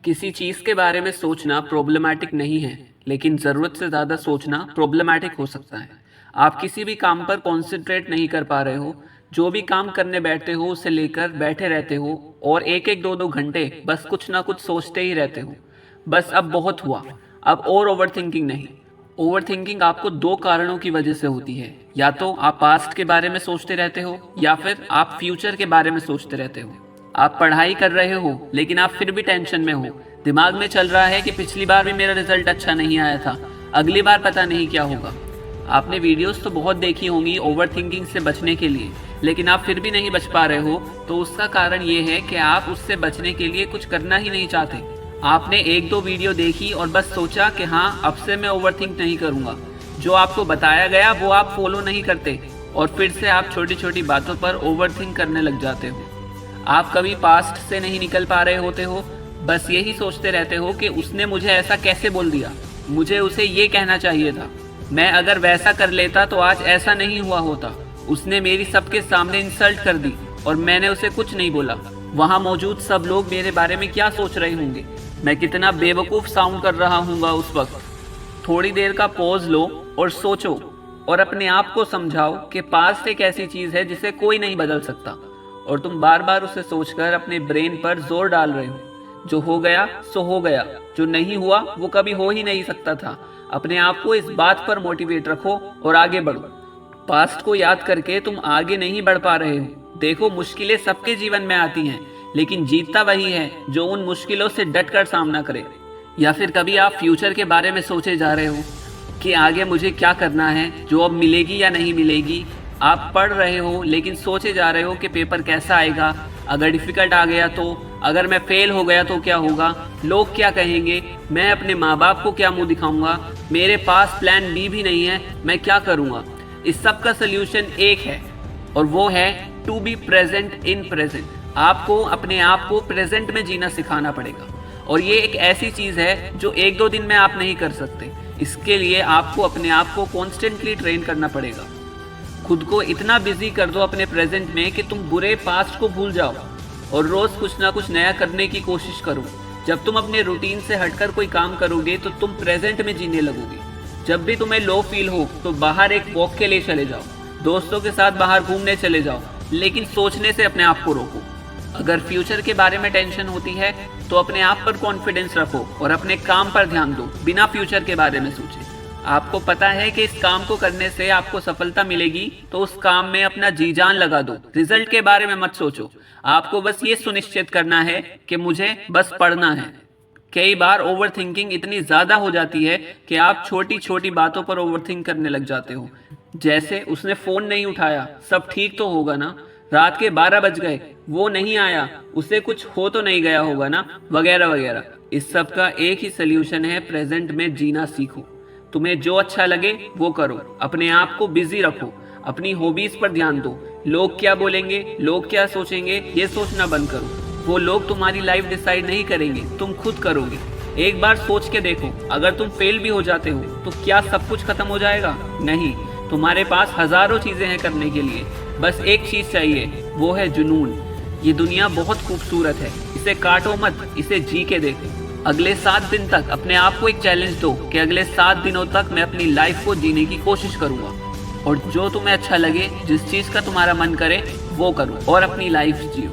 किसी चीज़ के बारे में सोचना प्रॉब्लमैटिक नहीं है, लेकिन ज़रूरत से ज़्यादा सोचना प्रॉब्लमैटिक हो सकता है। आप किसी भी काम पर कॉन्सेंट्रेट नहीं कर पा रहे हो, जो भी काम करने बैठते हो उसे लेकर बैठे रहते हो और एक एक दो दो घंटे बस कुछ ना कुछ सोचते ही रहते हो। बस अब बहुत हुआ, अब और ओवर थिंकिंग नहीं। ओवर थिंकिंग आपको दो कारणों की वजह से होती है, या तो आप पास्ट के बारे में सोचते रहते हो या फिर आप फ्यूचर के बारे में सोचते रहते हो। आप पढ़ाई कर रहे हो लेकिन आप फिर भी टेंशन में हो। दिमाग में चल रहा है कि पिछली बार भी मेरा रिजल्ट अच्छा नहीं आया था, अगली बार पता नहीं क्या होगा। आपने वीडियोस तो बहुत देखी होंगी ओवर थिंकिंग से बचने के लिए, लेकिन आप फिर भी नहीं बच पा रहे हो, तो उसका कारण ये है कि आप उससे बचने के लिए कुछ करना ही नहीं चाहते। आपने एक दो वीडियो देखी और बस सोचा कि हाँ, अब से मैं ओवर थिंक नहीं करूँगा। जो आपको बताया गया वो आप फॉलो नहीं करते और फिर से आप छोटी छोटी बातों पर ओवर थिंक करने लग जाते हो। आप कभी पास्ट से नहीं निकल पा रहे होते हो, बस यही सोचते रहते हो कि उसने मुझे ऐसा कैसे बोल दिया, मुझे उसे ये कहना चाहिए था, मैं अगर वैसा कर लेता तो आज ऐसा नहीं हुआ होता, उसने मेरी सबके सामने इंसल्ट कर दी और मैंने उसे कुछ नहीं बोला। वहाँ मौजूद सब लोग मेरे बारे में क्या सोच रहे होंगे, मैं कितना बेवकूफ़ साउंड कर रहा हूँगा उस वक्त। थोड़ी देर का पॉज लो और सोचो और अपने आप को समझाओ कि पास्ट एक ऐसी चीज़ है जिसे कोई नहीं बदल सकता और तुम बार बार उसे सोचकर अपने ब्रेन पर जोर डाल रहे हो। जो हो गया सो हो गया, जो नहीं हुआ वो कभी हो ही नहीं सकता था। अपने आप को इस बात पर मोटिवेट रखो और आगे बढ़ो। पास्ट को याद करके तुम आगे नहीं बढ़ पा रहे हो। देखो, मुश्किलें सबके जीवन में आती हैं, लेकिन जीतता वही है जो उन मुश्किलों से डटकर सामना करे। या फिर कभी आप फ्यूचर के बारे में सोचे जा रहे हो कि आगे मुझे क्या करना है, जॉब मिलेगी या नहीं मिलेगी। आप पढ़ रहे हो लेकिन सोचे जा रहे हो कि पेपर कैसा आएगा, अगर डिफ़िकल्ट आ गया तो, अगर मैं फेल हो गया तो क्या होगा, लोग क्या कहेंगे, मैं अपने माँ बाप को क्या मुंह दिखाऊंगा, मेरे पास प्लान बी भी नहीं है, मैं क्या करूँगा। इस सब का सल्यूशन एक है और वो है to be present in present. आपको अपने आप को प्रेजेंट में जीना सिखाना पड़ेगा और ये एक ऐसी चीज़ है जो एक दो दिन में आप नहीं कर सकते। इसके लिए आपको अपने आप को कॉन्स्टेंटली ट्रेन करना पड़ेगा। खुद को इतना बिजी कर दो अपने प्रेजेंट में कि तुम बुरे पास्ट को भूल जाओ और रोज कुछ ना कुछ नया करने की कोशिश करो। जब तुम अपने रूटीन से हटकर कोई काम करोगे तो तुम प्रेजेंट में जीने लगोगे। जब भी तुम्हें लो फील हो तो बाहर एक वॉक के लिए चले जाओ, दोस्तों के साथ बाहर घूमने चले जाओ, लेकिन सोचने से अपने आप को रोको। अगर फ्यूचर के बारे में टेंशन होती है तो अपने आप पर कॉन्फिडेंस रखो और अपने काम पर ध्यान दो, बिना फ्यूचर के बारे में सोचे। आपको पता है कि इस काम को करने से आपको सफलता मिलेगी तो उस काम में अपना जी जान लगा दो। रिजल्ट के बारे में मत सोचो, आपको बस ये सुनिश्चित करना है कि मुझे बस पढ़ना है। कई बार ओवर थिंकिंग इतनी ज़्यादा हो जाती है कि आप छोटी छोटी बातों पर ओवर थिंक करने लग जाते हो। जैसे उसने फ़ोन नहीं उठाया, सब ठीक तो होगा ना, रात के 12 बज गए, वो नहीं आया, उसे कुछ हो तो नहीं गया होगा ना, वगैरह वगैरह। इस सब का एक ही सल्यूशन है, प्रेजेंट में जीना सीखो। तुम्हें जो अच्छा लगे वो करो, अपने आप को बिजी रखो, अपनी हॉबीज पर ध्यान दो। लोग क्या बोलेंगे, लोग क्या सोचेंगे, ये सोचना बंद करो। वो लोग तुम्हारी लाइफ डिसाइड नहीं करेंगे, तुम खुद करोगे। एक बार सोच के देखो, अगर तुम फेल भी हो जाते हो तो क्या सब कुछ खत्म हो जाएगा? नहीं, तुम्हारे पास हजारों चीजें हैं करने के लिए। बस एक चीज चाहिए, वो है जुनून। ये दुनिया बहुत खूबसूरत है, इसे काटो मत, इसे जी के देखो। अगले 7 दिन तक अपने आप को एक चैलेंज दो कि अगले 7 दिनों तक मैं अपनी लाइफ को जीने की कोशिश करूंगा और जो तुम्हें अच्छा लगे, जिस चीज़ का तुम्हारा मन करे वो करो और अपनी लाइफ जियो।